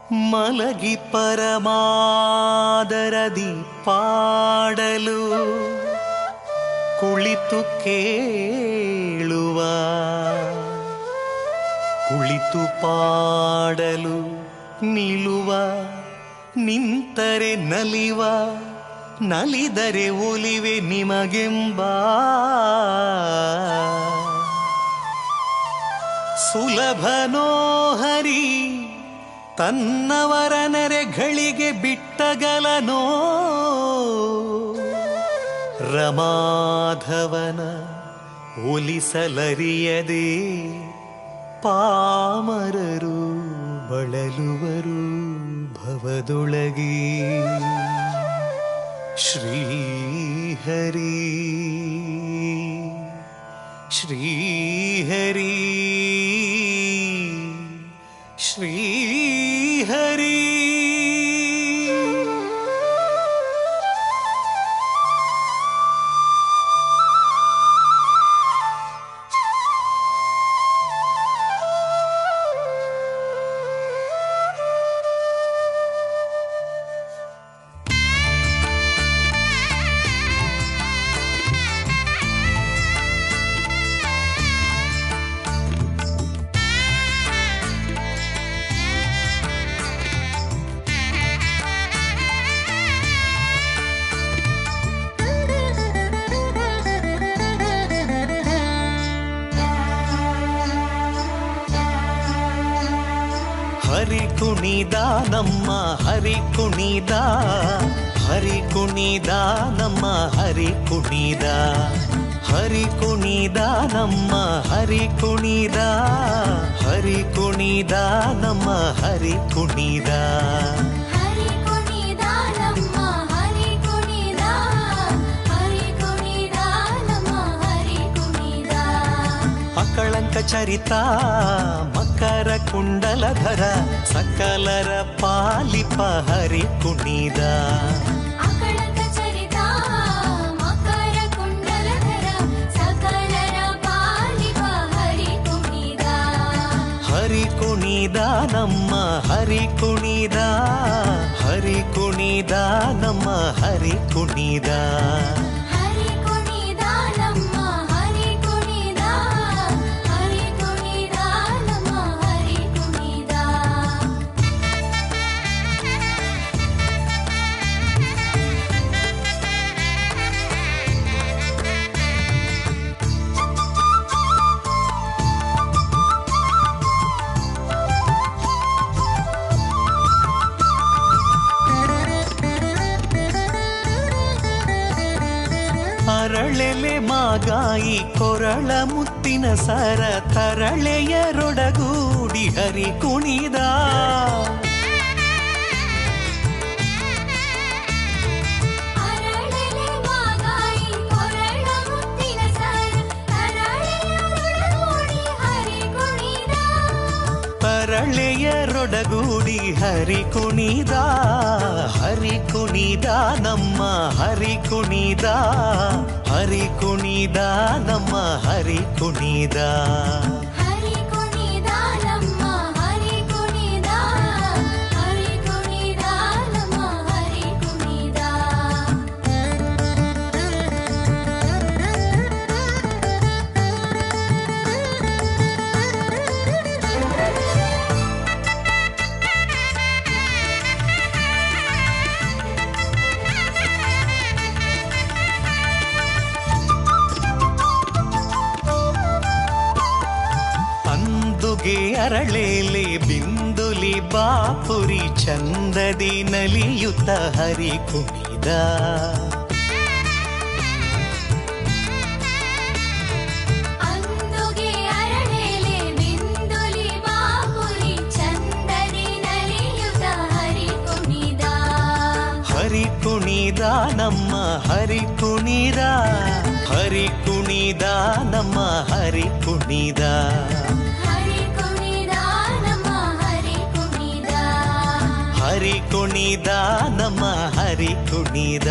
ಮಲಗಿ ಪರಮಾದರದಿ ಪಾಡಲು ಕುಳಿತು ಕೇಳುವ, ಕುಳಿತು ಪಾಡಲು ನಿಲ್ಲುವ, ನಿಂತರೆ ನಲಿವ, ನಲಿದರೆ ಒಲಿವೆ ನಿಮಗೆಂಬ ಸುಲಭನೋ ಹರಿ ತನ್ನವರ ನೆರೆಗಳಿಗೆ ಬಿಟ್ಟಗಲನೋ ರಮಾಧವನ ಒಲಿಸಲರಿಯದೆ ಪಾಮರರು ಬಳಲುವರು ಭವದೊಳಗೆ. ಶ್ರೀಹರಿ ಶ್ರೀಹರಿ ಶ್ರೀಹರಿ. ಹರಿ ಕುಣಿದ ನಮ್ಮ ಹರಿ ಕುಣಿದ, ಹರಿ ಕುಣಿದ ನಮ್ಮ ಹರಿ ಕುಣಿದ, ಹರಿ ಕುಣಿದ ನಮ್ಮ ಹರಿ ಕುಣಿದ, ಹರಿ ಕುಣಿದ ನಮ್ಮ ಹರಿ ಕುಣಿದ. ಹರಿ ಕುಣಿದ ನಮ್ಮ ಹರಿ ಕುಣಿದ, ಹರಿ ಕುಣಿದ ನಮ್ಮ ಹರಿ ಕುಣಿದ. ಅಕಳಂಕ ಚರಿತ ಮಕರ ಕುಂಡಲಧರ ಸಕಲರ ಪಾಲಿಪ ಹರಿ ಕುಣಿದ. ಅಕಳಂಕ ಚರಿತ ಮಕರ ಕುಂಡಲಧರ ಸಕಲರ ಪಾಲಿಪ ಹರಿ ಕುಣಿದ. ಹರಿ ಕುಣಿದ ನಮ್ಮ ಹರಿ ಕುಣಿದ, ಹರಿ ಕುಣಿದ ನಮ್ಮ ಹರಿ ಕುಣಿದ. ಹರಿ ಕುಣಿದ ನಮ್ಮ ಹರಿ ಕುಣಿದ, ಹರಿ ಕುಣಿದ ನಮ್ಮ ಹರಿ ಕುಣಿದ. ಅರಳೆಲೆ ಮಾಗಾಯಿ ಕೊರಳ ಮುತ್ತಿನ ಸರ ತರಳೆಯರೊಡಗೂಡಿ ಹರಿ ಕುಣಿದ. ಅರಳೆಲೆ ಮಾಗಾಯಿ ಕೊರಳ ಮುತ್ತಿನ ಸರ ತರಳೆಯರೊಡಗೂಡಿ ಹರಿ ಕುಣಿದ. ತರಳೆಯರೊಡಗೂಡಿ ಹರಿ ಕುಣಿದ. ಹರಿ ಕುಣಿದ ನಮ್ಮ ಹರಿ ಕುಣಿದ, ಹರಿ ಕುಣಿದ ನಮ್ಮ ಹರಿ ಕುಣಿದ. ಹರಿ ಕುಣಿದ ನಮ್ಮ ಹರಿ ಕುಣಿದ, ಹರಿ ಕುಣಿದ ನಮ್ಮ ಹರಿ ಕುಣಿದ. ಅಂದುಗೆ ಅರಳೇಲೆ ಬಿಂದುಲಿ ಬಾಪುರಿ ಚಂದದಿ ನಲಿಯುತ್ತ ಹರಿ ಕುಣಿದ. ಅಂದುಗೆ ಅರಳೆಲೆ ಬಿಂದುಲಿ ಬಾಪುರಿ ಚಂದದಿ ನಲಿಯುತ್ತ ಹರಿ ಕುಣಿದ. ಹರಿ ಕುಣಿದ ನಮ್ಮ ಹರಿ ಕುಣಿದ, ಹರಿ ಕುಣಿದ ನಮ್ಮ ಹರಿ ಕುಣಿದ. ಹರಿ ಕುಣಿದ ನಮ್ಮ ಹರಿ ಕುಣಿದ. ಹರಿ ಕುಣಿದ ನಮ್ಮ ಹರಿ ಕುಣಿದ.